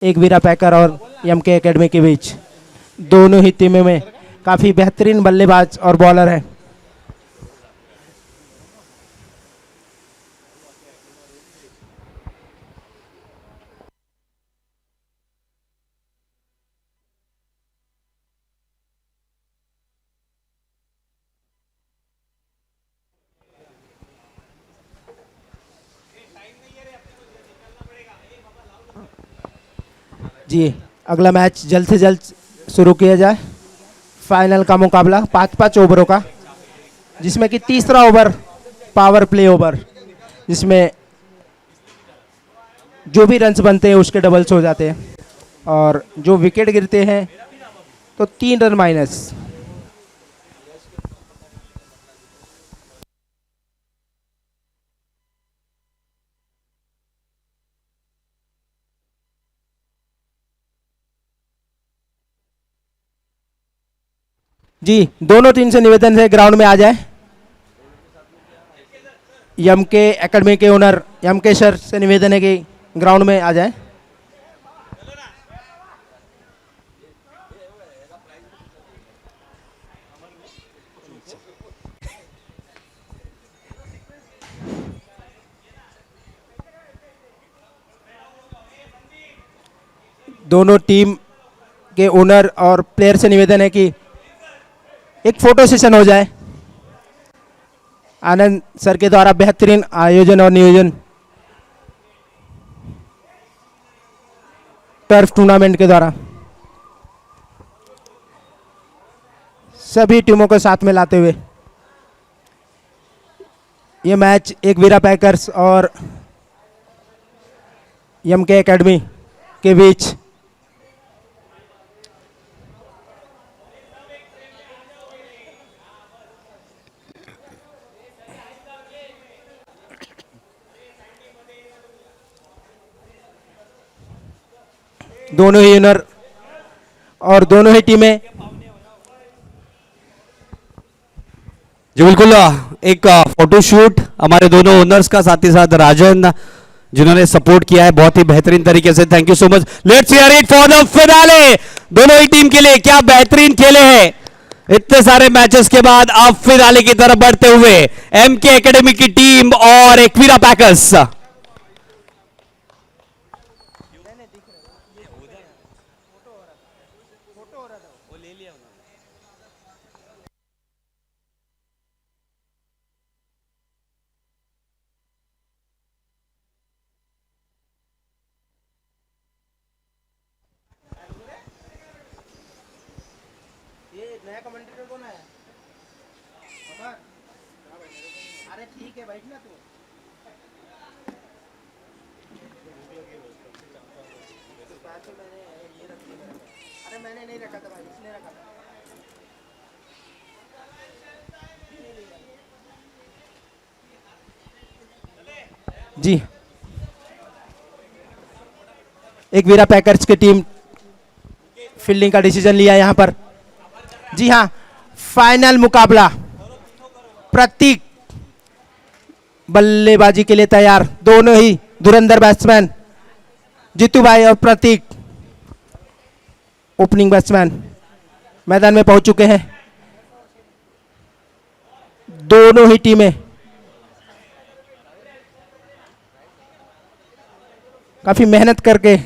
एक वीरा पैकर और MK academy के beach. दोनों ही टीमों में काफ़ी बेहतरीन बल्लेबाज और बॉलर हैं। जी, अगला मैच जल्द से जल्द शुरू किया जाए। फाइनल का मुकाबला 5-5 ओवरों का, जिसमें कि तीसरा ओवर पावर प्ले ओवर, जिसमें जो भी रन्स बनते हैं उसके डबल्स हो जाते हैं और जो विकेट गिरते हैं तो 3 रन माइनस। जी, दोनों टीम से निवेदन है ग्राउंड में आ जाए। यम के एकेडमी के ओनर यम के सर से निवेदन है कि ग्राउंड में आ जाए। दोनों टीम के ओनर और प्लेयर से निवेदन है कि एक फोटो सेशन हो जाए। आनंद सर के द्वारा बेहतरीन आयोजन और नियोजन टर्फ टूर्नामेंट के द्वारा सभी टीमों को साथ में लाते हुए ये मैच एक वीरा पैकर्स और एम के एकेडमी के बीच दोनों ही ओनर और दोनों ही टीमें जी बिल्कुल एक फोटो शूट हमारे दोनों ओनर्स का, साथ ही साथ राजन जिन्होंने सपोर्ट किया है बहुत ही बेहतरीन तरीके से। Thank you so much. Let's hear it for the finale. दोनों ही टीम के लिए क्या बेहतरीन खेले हैं। इतने सारे मैचेस के बाद अब फिनाले की तरफ बढ़ते हुए एमके एकेडमी की टीम और एकवीरा पैकर्स। नया कमेंटेटर कौन है? अरे ठीक है, बैठना तू। अरे मैंने नहीं रखा था भाई, इसने रखा था। जी, एक वीरा पैकर्स की टीम फील्डिंग का डिसीजन लिया यहां पर। जी हाँ, फाइनल मुकाबला। प्रतीक बल्लेबाजी के लिए तैयार। दोनों ही धुरंधर बैट्समैन जीतू भाई और प्रतीक ओपनिंग बैट्समैन मैदान में पहुंच चुके हैं। दोनों ही टीमें काफी मेहनत करके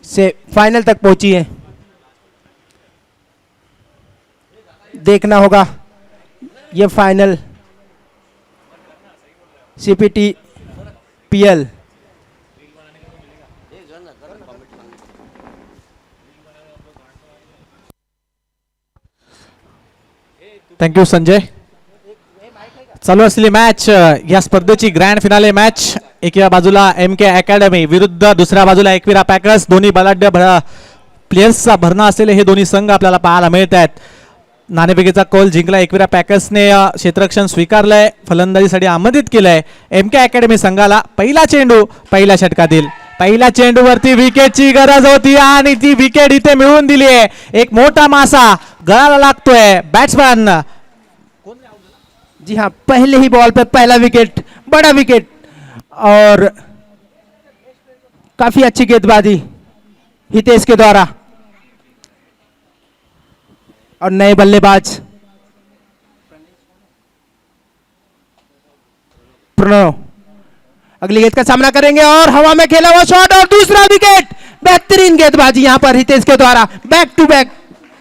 से फाइनल तक पहुंची है। देखना होगा ये final CPT PL thank you Sanjay. चालू असलेली मॅच या स्पर्धेची ग्रँड फिनाले मॅच। एका बाजूला एमके अकॅडमी विरुद्ध दुसऱ्या बाजूला एकवीरा पॅकर्स। दोन्ही बलाढ्य प्लेयर्सचा भरणा असलेले हे दोन्ही संघ आपल्याला पाहायला मिळत आहेत। नाणेफेकीचा कौल जिंकला एकवीरा पॅकर्सने, क्षेत्ररक्षण स्वीकारलंय, फलंदाजीसाठी आमंत्रित केलंय एमके अकॅडमी संघाला। पहिला चेंडू पहिल्या षटकातील, पहिल्या चेंडूवरती विकेटची गरज होती आणि ती विकेट इथे मिळवून दिली आहे। एक मोठा मासा गळाला लागतोय बॅट्समॅन। जी हाँ, पहले ही बॉल पे पहला विकेट, बड़ा विकेट और काफी अच्छी गेंदबाजी हितेश के द्वारा और नए बल्लेबाज प्रणव अगली गेंद का सामना करेंगे और हवा में खेला हुआ शॉट और दूसरा विकेट। बेहतरीन गेंदबाजी यहां पर हितेश के द्वारा बैक टू बैक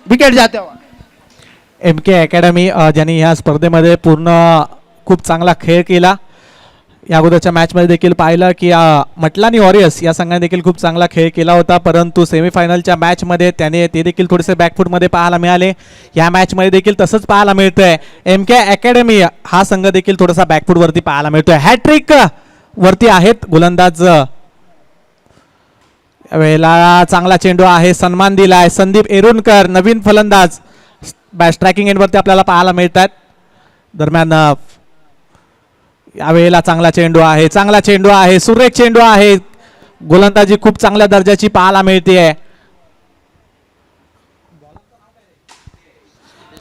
विकेट जाते हुए। MK अकॅडमी ज्यांनी ह्या स्पर्धेमध्ये पूर्ण खूप चांगला खेळ केला. या अगोदरच्या मॅचमध्ये देखील पाहिलं की मटलानी वॉरियर्स या संघाने देखील खूप चांगला खेळ केला होता, परंतु सेमीफायनलच्या मॅचमध्ये त्याने ते देखील थोडेसे बॅकफूटमध्ये पाहायला मिळाले. या मॅचमध्ये देखील तसंच पाहायला मिळतंय. MK अकॅडमी हा संघ देखील थोडासा बॅकफूटवरती पाहायला मिळतोय. हॅट्रिक वरती आहेत गोलंदाज. वेळेला चांगला चेंडू आहे, सन्मान दिलाय संदीप एरुणकर नवीन फलंदाज स्ट्रायकिंग एंडवरती आपल्याला पाहायला मिळतात. दरम्यान यावेळेला चांगला चेंडू आहे, चांगला चेंडू आहे, सुरेख चेंडू आहे. गोलंदाजी खूप चांगल्या दर्जाची पाहायला मिळते.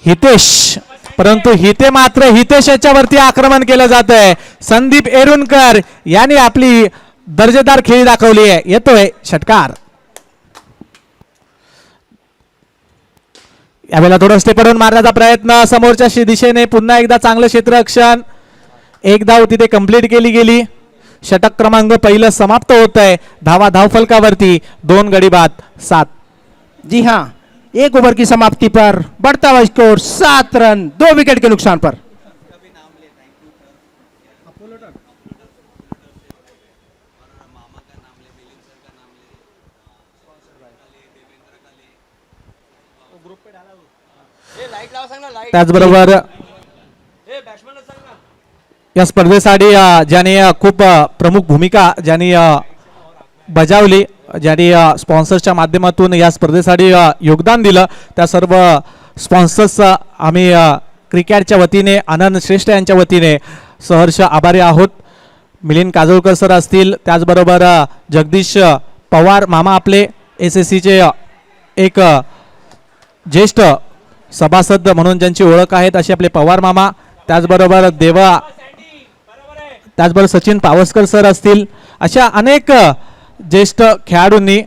हितेश, परंतु हिते मात्र हितेश याच्यावरती आक्रमण केलं जात आहे. संदीप एरुणकर यांनी आपली दर्जेदार खेळी दाखवली आहे. येतोय षटकार. यावेळेला थोडं स्टेपवरून मारण्याचा प्रयत्न समोरच्या दिशेने. पुन्हा एकदा चांगलं क्षेत्ररक्षण. एक धाव तिथे कंप्लीट केली गेली. षटक क्रमांक पहिलं समाप्त होत आहे. धावा धावफलकावरती 2 गडी बाद 7. जी हां, एक ओवर की समाप्ति पर बढ़ता हुआ स्कोर 7 रन 2 विकेट के नुकसान पर। त्याचबरोबर या स्पर्धेसाठी ज्यांनी खूप प्रमुख भूमिका ज्यांनी बजावली, ज्यांनी स्पॉन्सर्सच्या माध्यमातून या स्पर्धेसाठी योगदान दिलं, त्या सर्व स्पॉन्सर्स आम्ही क्रिकेटच्या वतीने आनंद श्रेष्ठ यांच्या वतीने सहर्ष आभारी आहोत. मिलिंद काजोळकर सर असतील, त्याचबरोबर जगदीश पवार मामा आपले SSCचे एक ज्येष्ठ सभासद म्हणून ज्यांची ओळख आहेत असे आपले पवार मामा, त्याचबरोबर त्याचबरोबर सचिन पावसकर सर असतील, अशा अनेक ज्येष्ठ खेळाडूंनी,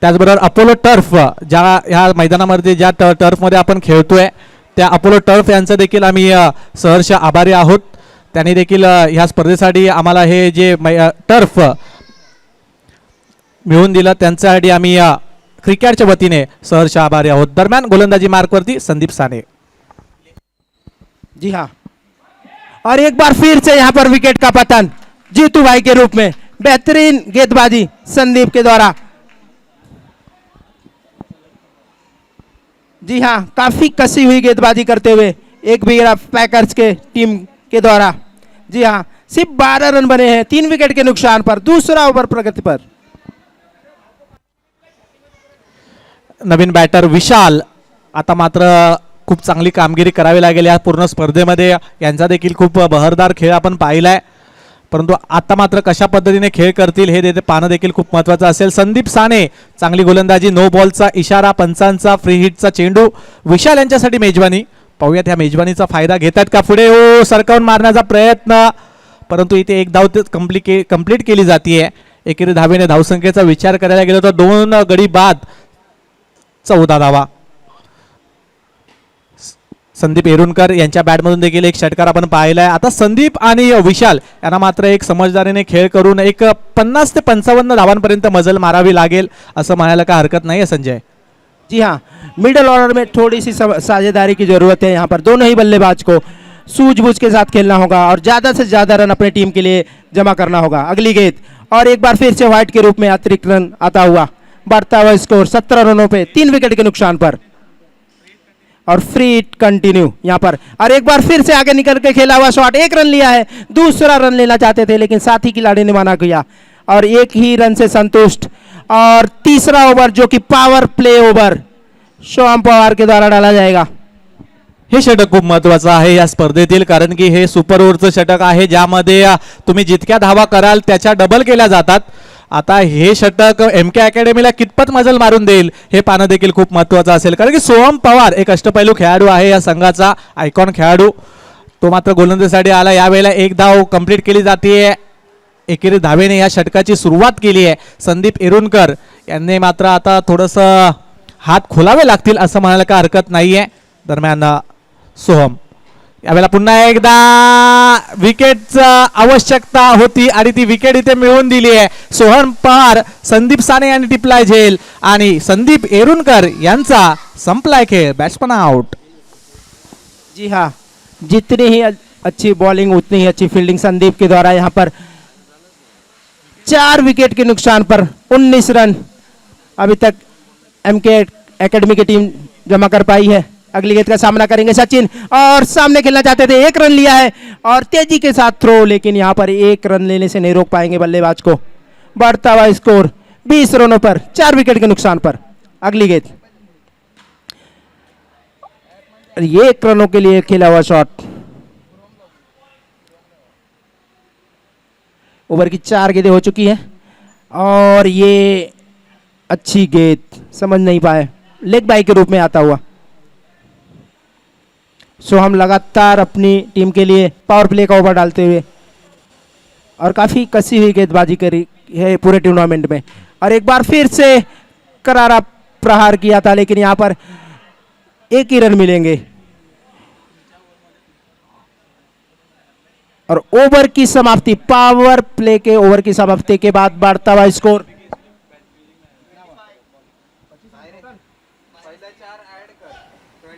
त्याचबरोबर अपोलो टर्फ ज्या ह्या मैदानामध्ये ज्या टर्फमध्ये आपण खेळतोय त्या अपोलो टर्फ यांचं देखील आम्ही सहर्ष आभारी आहोत. त्यांनी देखील ह्या स्पर्धेसाठी आम्हाला हे जे टर्फ मिळवून दिलं त्यांच्यासाठी आम्ही क्रिकेटच्या वतीने सहर्ष आभारी आहोत. दरम्यान गोलंदाजी मार्कवरती संदीप साने. जी हाँ, और एक बार फिर से यहाँ पर विकेट का पतन जीतू भाई के रूप में। बेहतरीन गेंदबाजी संदीप के द्वारा। जी हाँ, काफी कसी हुई गेंदबाजी करते हुए एक विकेट पैकर्स के टीम के द्वारा। जी हाँ, सिर्फ 12 रन बने हैं 3 विकेट के नुकसान पर। दूसरा ओवर प्रगति पर। नवीन बॅटर विशाल, आता मात्र खूप चांगली कामगिरी करावी लागेल या पूर्ण स्पर्धेमध्ये. यांचा देखील खूप बहरदार खेळ आपण पाहिलाय, परंतु आता मात्र कशा पद्धतीने खेळ करतील हे पाहणं देखील खूप महत्त्वाचं असेल. संदीप साने चांगली गोलंदाजी, नो बॉलचा इशारा, पंचांचा फ्री हिटचा चेंडू. विशाल यांच्यासाठी मेजवानी. पाहूयात ह्या मेजवानीचा फायदा घेतात का पुढे. ओ, सरकावून मारण्याचा प्रयत्न, परंतु इथे एक धाव कंप्लीट केली जाते. एकेरी धावेने धावसंख्येचा विचार करायला गेलो तर 2 गडी बाद 14 धावा. संदीप एरुणकर यांच्या बॅटमधून देखील एक षटकार आपण पाहिलाय. आता संदीप आणि विशाल यांना मात्र एक समजदारीने खेळ करून एक 50 ते 55 धावांपर्यंत मजल मारावी लागेल असं म्हणायला काय हरकत नाही है संजय. जी हाँ, मिडल ऑर्डर में थोड़ी सी साझेदारी की जरूरत है। यहाँ पर दोनों ही बल्लेबाज को सूझबूझ के साथ खेलना होगा और ज़्यादा से ज़्यादा रन अपने टीम के लिए जमा करना होगा। अगली गेंद और एक बार फिर से व्हाइट के रूप में अतिरिक्त रन आता हुआ। बढ़ता हुआ स्कोर 17 रनों पे 3 विकेट के नुकसान पर। और फ्री हिट कंटिन्यू यहाँ पर, और एक बार फिर से आगे निकल के खेला हुआ शॉट। 1 रन लिया है, दूसरा रन लेना चाहते थे लेकिन साथी खिलाड़ी ने मना किया और 1 ही रन से संतुष्ट। और तीसरा ओवर जो कि power play over Shom Pawar के द्वारा डाला जाएगा। हे षटक खूप महत्त्वाचं आहे या स्पर्धेतील, कारण की हे सुपर ओव्हरचं षटक आहे ज्यामध्ये तुम्ही जितक्या धावा कराल त्याच्या डबल केल्या जातात. आता हे षटक MK अकॅडमीला कितपत मजल मारून देईल हे पाहणं देखील खूप महत्त्वाचं असेल, कारण की सोहम पवार एक अष्टपैलू खेळाडू आहे या संघाचा, आयकॉन खेळाडू. तो मात्र गोलंदाजीसाठी आला. यावेळेला एक धाव कंप्लीट केली जाते. एकेरी धावेने या षटकाची सुरुवात केली आहे संदीप एरुणकर यांनी मात्र आता थोडंसं हात खोलावे लागतील असं म्हणायला काय हरकत नाहीये. दरम्यान सोहम यावेळेला पुन्हा एकदा विकेटची आवश्यकता होती आणि ती विकेट इथे मिळवून दिली आहे. सोहम पवार संदीप साने यांनी टिपलाय झेल आणि संदीप एरुणकर यांचा संपलाय खेळ. Batsman out. जी हाँ, जितनी ही अच्छी बॉलिंग उतनी ही अच्छी फील्डिंग संदीप के द्वारा यहाँ पर 4 विकेट के नुकसान पर 19 रन अभी तक एमके एकेडमी की टीम जमा कर पाई है. अगली गेंद का सामना करेंगे सचिन और सामने खेलना चाहते थे, 1 रन लिया है और तेजी के साथ थ्रो, लेकिन यहाँ पर 1 रन लेने से नहीं रोक पाएंगे बल्लेबाज को. बढ़ता हुआ स्कोर 20 रनों पर 4 विकेट के नुकसान पर. अगली गेंद 1 रनों के लिए खेला हुआ शॉट. ओवर की 4 गेंदें हो चुकी हैं और ये अच्छी गेंद समझ नहीं पाए, लेग बाई के रूप में आता हुआ. सो हम लगातार अपनी टीम के लिए पावर प्ले का ओवर डालते हुए और काफ़ी कसी हुई गेंदबाजी करी है पूरे टूर्नामेंट में. और एक बार फिर से करारा प्रहार किया था, लेकिन यहाँ पर 1 ही रन मिलेंगे. और ओवर की समाप्ति, पावर प्ले के ओवर की समाप्ति के बाद बढ़ता हुआ स्कोर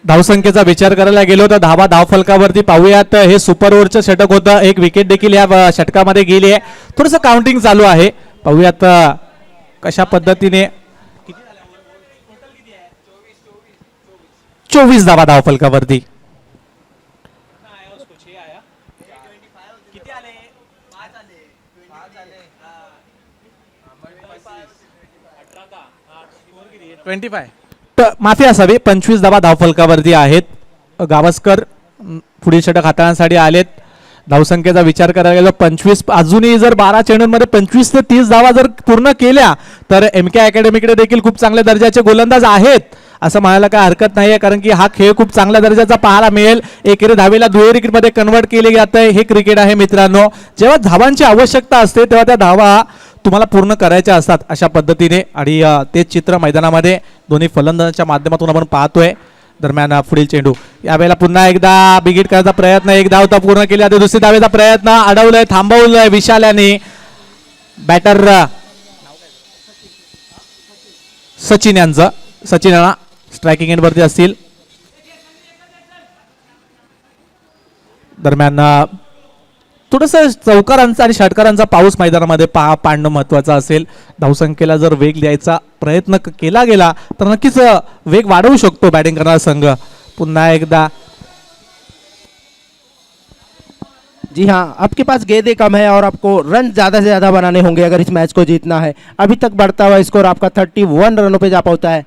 धावसंख्येचा विचार करायला गेलो तर धावा धावफलकावरती पाहूयात. हे सुपर ओव्हरचं षटक होतं. 1 विकेट देखील या षटकामध्ये गेली आहे. थोडंसं काउंटिंग चालू आहे. पाहूयात कशा पद्धतीने 24 धावा धावफलकावरती. माफी असावी, 25 धावा धावफलकावरती आहेत. गावस्कर पुढील षटक हाताळण्यासाठी आलेत. धावसंख्येचा विचार करायला गेलो 25, अजूनही जर 12 चेंडूंमध्ये 25 ते 30 धावा जर पूर्ण केल्या तर एमके अकॅडमीकडे देखील खूप चांगल्या दर्जाचे गोलंदाज आहेत असं म्हणायला काय हरकत नाहीये, कारण की हा खेळ खूप चांगल्या दर्जाचा पाहायला मिळेल. एकेरी धावेला दुहेरी क्रिकेटमध्ये कन्वर्ट केले जाते. हे क्रिकेट आहे मित्रांनो. जेव्हा धावांची आवश्यकता असते तेव्हा त्या धावा तुम्हाला पूर्ण करायच्या असतात अशा पद्धतीने, आणि तेच चित्र मैदानामध्ये दोन्ही फलंदाजांच्या माध्यमातून आपण पाहतोय. दरम्यान पुढील चेंडू यावेळेला पुन्हा एकदा बिगिट करायचा प्रयत्न, 1 धाव तर पूर्ण केली. आता दुसरी धावेचा प्रयत्न अडवलंय, थांबवलंय विशाल यांनी. बॅटर सचिन यांचं, सचिन यांना स्ट्रायकिंग एंडवरती असतील. दरम्यान थोडंसं चौकारांचा आणि षटकारांचा पाऊस मैदानामध्ये पाडणं महत्त्वाचं असेल. धावसंख्येला जर वेग द्यायचा प्रयत्न केला गेला तर नक्कीच वेग वाढवू शकतो बॅटिंग करणारा संघ. पुन्हा एकदा जी हाँ, आपके पास गेंदें कम है और आपको रन ज़्यादा से ज़्यादा बनाने होंगे अगर इस मैच को जीतना है. अभी तक बढ़ता हुआ स्कोर आपका 31 रनों पे जा पहुंचा है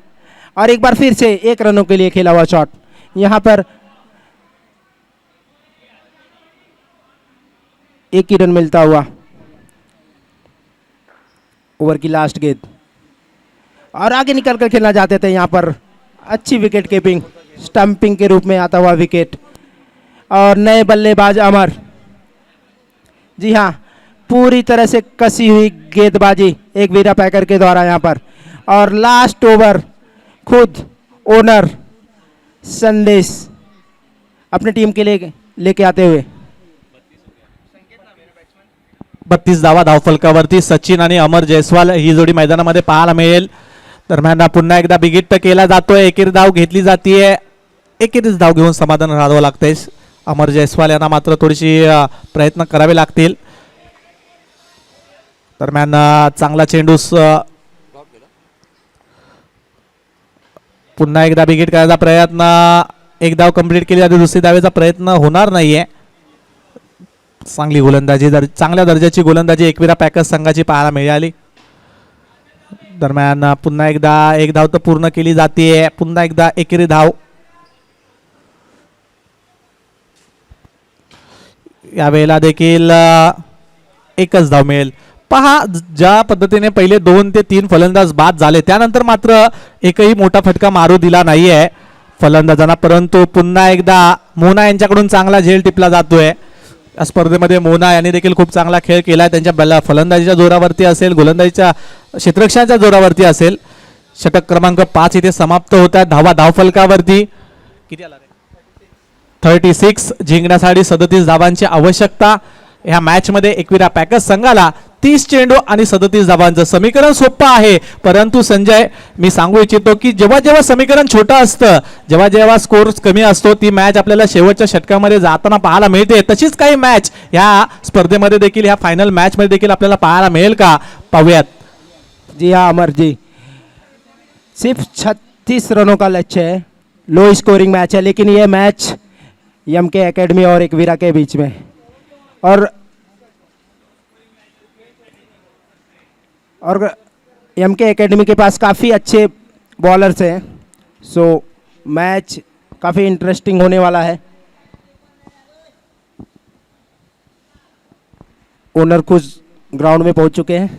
और एक बार फिर से 1 रनों के लिए खेला हुआ शॉट. यहाँ पर 1 ही रन मिलता हुआ. ओवर की लास्ट गेंद और आगे निकल कर खेलना चाहते थे. यहाँ पर अच्छी विकेट कीपिंग, स्टंपिंग के रूप में आता हुआ विकेट और नए बल्लेबाज अमर. जी हाँ, पूरी तरह से कसी हुई गेंदबाजी एक वीरा पैकर के द्वारा यहाँ पर. और लास्ट ओवर खुद ओनर संदेश अपनी टीम के लिए लेके आते हुए 32 धावा धावफलकावरती सचिन आणि अमर जयस्वाल ही जोडी मैदानामध्ये पाहायला मिळेल. दरम्यान पुन्हा एकदा बिगिट केला जातोय. एकेरी धाव घेतली जाते. एकेरीच धाव घेऊन समाधान राहावं लागतंय. अमर जयस्वाल यांना मात्र थोडीशी प्रयत्न करावे लागतील. दरम्यान चांगला चेंडू, पुन्हा एकदा बिगिट करायचा प्रयत्न. 1 धाव कंप्लीट केली जाते. दुसरी धावेचा प्रयत्न होणार नाहीये. चांगली गोलंदाजी, चांगल्या दर्जाची गोलंदाजी एकविरा पॅकर्स संघाची पाहायला मिळाली. दरम्यान पुन्हा एकदा 1 धाव तर पूर्ण केली जाते. पुन्हा एकदा एकेरी धाव. यावेळेला देखील 1च धाव मिळेल. पहा, ज्या पद्धतीने पहिले 2 ते 3 फलंदाज बाद झाले त्यानंतर मात्र एकही मोठा फटका मारू दिला नाहीये फलंदाजांना, परंतु पुन्हा एकदा मोना यांच्याकडून चांगला झेल टिपला जातोय. या स्पर्धेमध्ये मोना यांनी देखील खूप चांगला खेळ केला आहे. त्यांच्या फलंदाजीच्या जोरावरती असेल, गोलंदाजीच्या क्षेत्ररक्षणाच्या जोरावरती असेल. षटक क्रमांक 5 इथे समाप्त होत आहे. धावफलकावरती किती आला रे? 36 जिंकण्यासाठी 37 धावांची आवश्यकता. ह्या मॅचमध्ये एकविरा पॅकर्स संघाला 30 चेंडू आणि 37 धावांचं समीकरण सोपं आहे. परंतु संजय, मी सांगू इच्छितो की जेव्हा जेव्हा समीकरण छोटं असतं, जेव्हा जेव्हा स्कोर कमी असतो, ती मॅच आपल्याला शेवटच्या षटकामध्ये जाताना पाहायला मिळते. तशीच काही मॅच ह्या स्पर्धेमध्ये देखील, ह्या फायनल मॅचमध्ये देखील आपल्याला पाहायला मिळेल का, पाहूयात. जी हाँ अमर जी, सिर्फ 36 रनों का लक्ष्य है. लो स्कोरिंग मैच है, लेकिन ये मैच एमके एकेडमी और एकवीरा के बीच में, और एमके एकेडमी के पास काफ़ी अच्छे बॉलर्स हैं. सो मैच काफ़ी इंटरेस्टिंग होने वाला है. ओनर कुछ ग्राउंड में पहुंच चुके हैं,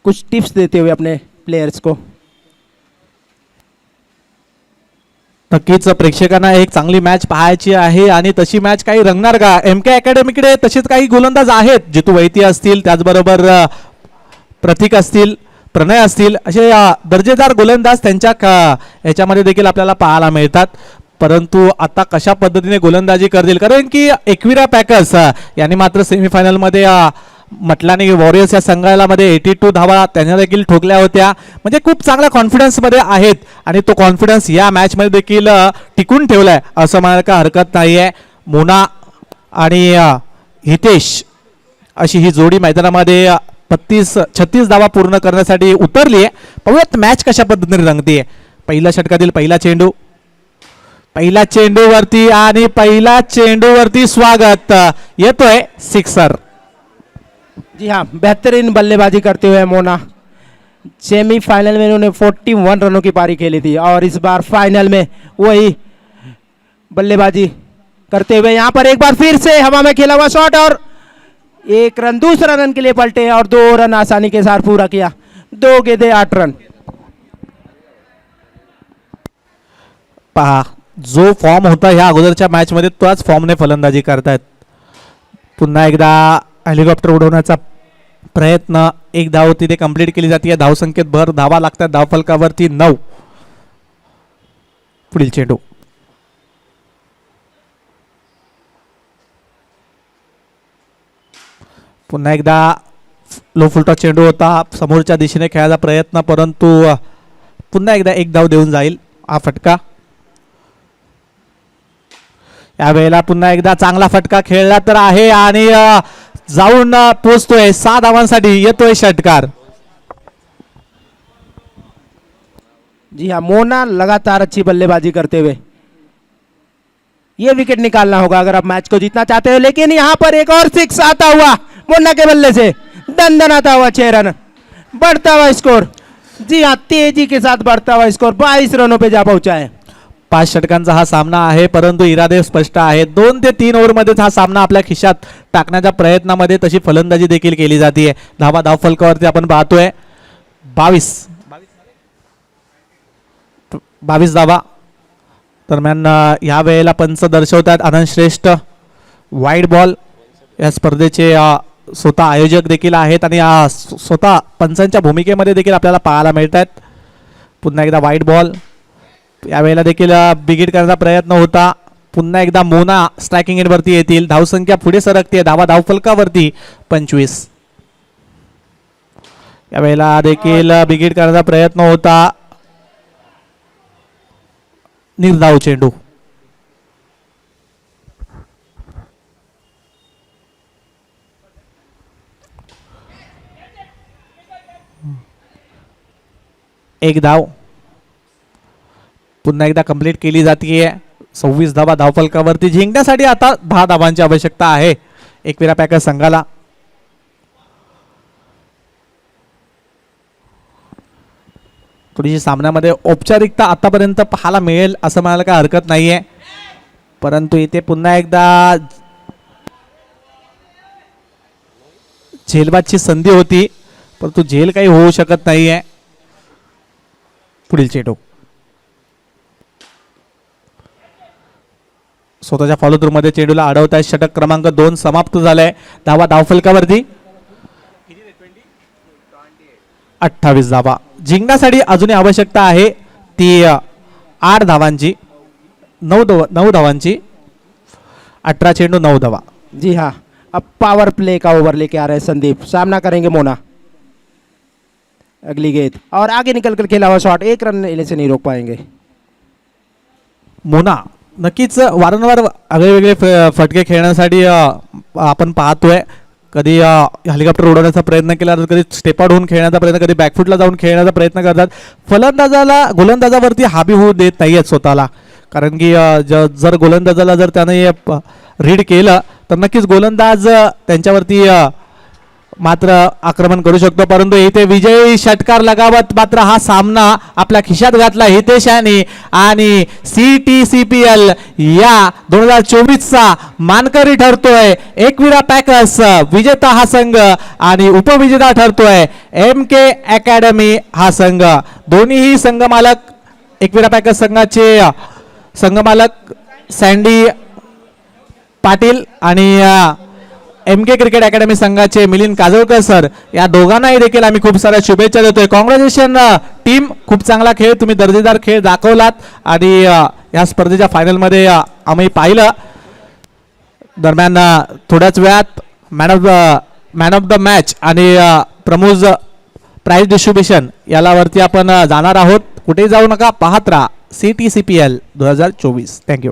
कुछ टिप्स देते हुए अपने प्लेयर्स को. नक्कीच प्रेक्षकांना एक चांगली मॅच पाहायची आहे आणि तशी मॅच काही रंगणार का? एमके अकॅडमीकडे तसेच काही गोलंदाज आहेत, जितू वैती असतील, त्याचबरोबर प्रतीक असतील, प्रणय असतील, असे दर्जेदार गोलंदाज त्यांच्या याच्यामध्ये देखील आपल्याला पाहायला मिळतात. परंतु आता कशा पद्धतीने गोलंदाजी करतील, कारण की एकविरा पॅकर्स यांनी मात्र सेमीफायनलमध्ये म्हटल्याने वॉरियर्स या संघाला मध्ये 82 धावा त्यांना देखील ठोकल्या होत्या. म्हणजे खूप चांगल्या कॉन्फिडन्समध्ये आहेत आणि तो कॉन्फिडन्स या मॅचमध्ये देखील टिकून ठेवलाय असं म्हणायला का हरकत नाही आहे. मोना आणि हितेश अशी ही जोडी मैदानामध्ये 36 धावा पूर्ण करण्यासाठी उतरली आहे. पाहूयात मॅच कशा पद्धतीने रंगते. पहिल्या षटकातील पहिला चेंडू, पहिल्या चेंडूवरती आणि पहिल्या चेंडूवरती स्वागत, येतोय सिक्सर. जी हाँ, बेहतरीन बल्लेबाजी करते हुए मोना. सेमीफाइनल में उन्होंने 41 रनों की पारी खेली थी और इस बार फाइनल में वही बल्लेबाजी करते हुए यहाँ पर एक बार फिर से हवा में खेला हुआ शॉट और 1 रन, दूसरा रन के लिए पलटे और 2 रन आसानी के साथ पूरा किया. 2 गेंदे 8 रन. पहा, जो फॉर्म होता ह्या अगोदरच्या मॅचमध्ये त्याच फॉर्मने फलंदाजी करतायत. पुन्हा एकदा हेलिकॉप्टर उडवण्याचा प्रयत्न, एक धाव तिथे कंप्लीट केली जाते. धावसंख्येत भर, धावा लागतात धावफलकावरती 9. पुढील चेंडू, पुन्हा एकदा लो फुलटॉ चेंडू होता, समोरच्या दिशेने खेळायचा प्रयत्न, परंतु पुन्हा एकदा एक धाव देऊन जाईल हा फटका. यावेळेला पुन्हा एकदा चांगला फटका खेळला तर आहे आणि जाऊन पोहोचतोय 6 धावांसाठी, येतोय षटकार. जी हाँ, मोना लगातार अच्छी बल्लेबाजी करते हुए ये विकेट निकालना होगा अगर आप मैच को जीतना चाहते हो. लेकिन यहाँ पर एक और 6 आता हुआ मोना के बल्ले से, दंदन आता हुआ 6 रन, बढ़ता हुआ स्कोर. जी हाँ, तेजी के साथ बढ़ता हुआ स्कोर 22 रनों पे जा पहुंचा है. 5 षटकांचा हा सामना आहे, परंतु इरादे स्पष्ट आहेत. 2 ते 3 ओव्हरमध्येच हा सामना आपल्या खिशात टाकण्याच्या प्रयत्नामध्ये तशी फलंदाजी देखील केली जाते. धाव फलकावरती आपण पाहतोय 22 धावा. दरम्यान या वेळेला पंच दर्शवतात आनंद श्रेष्ठ. वाईड बॉल या स्पर्धेचे स्वतः आयोजक देखील आहेत आणि स्वतः पंचांच्या भूमिकेमध्ये देखील आपल्याला पाहायला मिळत आहेत. पुन्हा एकदा वाईड बॉल, यावेळेला देखील बिगिट करण्याचा प्रयत्न होता. पुन्हा एकदा मोना स्ट्रायकिंग एंडवरती येतील. धावसंख्या पुढे सरकते, धावफलकावरती 25. यावेळेला देखील बिगिट करण्याचा प्रयत्न होता. निर्धाव चेंडू, एक धाव पुन्हा एकदा कंप्लीट केली जाते. 26 धावा धावफलकावरती. जिंकण्यासाठी आता 10 धावांची आवश्यकता आहे एकविरा पॅकर्स संघाला. थोडीशी सामन्यामध्ये औपचारिकता आतापर्यंत पाहायला मिळेल असं म्हणायला काय हरकत नाहीये, परंतु इथे पुन्हा एकदा झेलबादची संधी होती, परंतु झेल काही होऊ शकत नाहीये. पुढील चेंडू, स्वतःच्या फॉलो थ्रू मध्ये चेंडूला अडवत आहे. षटक क्रमांक 2 समाप्त झालाय. धावा धावफलकावरती 28 धावा. जिंकण्यासाठी अजूनही आवश्यकता आहे ती 8 धावांची, 9 धावांची. 18 चेंडू 9 धावा. जी हाँ, अब पावर प्ले का ओवर लेके आ रहे हैं संदीप, सामना करेंगे मोना. अगली गेंद और आगे निकल कर खेला हुआ शॉट, 1 रन लेने से नहीं रोक पाएंगे. मोना नक्कीच वारंवार वेगवेगळे फटके खेळण्यासाठी आपण पाहतोय. कधी हेलिकॉप्टर उडवण्याचा प्रयत्न केला तर कधी स्टेप आउट होऊन खेळण्याचा प्रयत्न, कधी बॅकफुटला जाऊन खेळण्याचा प्रयत्न करतात. गोलंदाजावरती हाबी होऊ देत नाही आहेत स्वतःला. कारण की जर गोलंदाजाला जर त्याने रीड केलं तर नक्कीच गोलंदाज त्यांच्यावरती मात्र आक्रमण करू शकतो. परंतु इथे विजयी षटकार लगावत मात्र हा सामना आपल्या खिशात घातला हितेश यांनी आणि CTCPL या 2024चा मानकरी ठरतोय. एकविरा पॅकर्स विजेता हा संघ आणि उपविजेता ठरतोय MK अकॅडमी हा संघ. दोन्हीही संघ मालक एकविरा पॅकर्स संघाचे संघ मालक सँडी पाटील आणि MK क्रिकेट अकॅडमी संघाचे मिलिंद काजळकर सर, या दोघांनाही देखील आम्ही खूप साऱ्या शुभेच्छा देतोय. कॉंग्रॅच्युलेशन टीम, खूप चांगला खेळ, तुम्ही दर्जेदार खेळ दाखवलात आणि या स्पर्धेच्या फायनलमध्ये आम्ही पाहिलं. दरम्यान थोड्याच वेळात मॅन ऑफ द मॅच आणि प्रमोज प्राइज डिस्ट्रीब्युशन यालावरती आपण जाणार आहोत. कुठेही जाऊ नका, पाहत राहा CTCPL 2024. थँक्यू.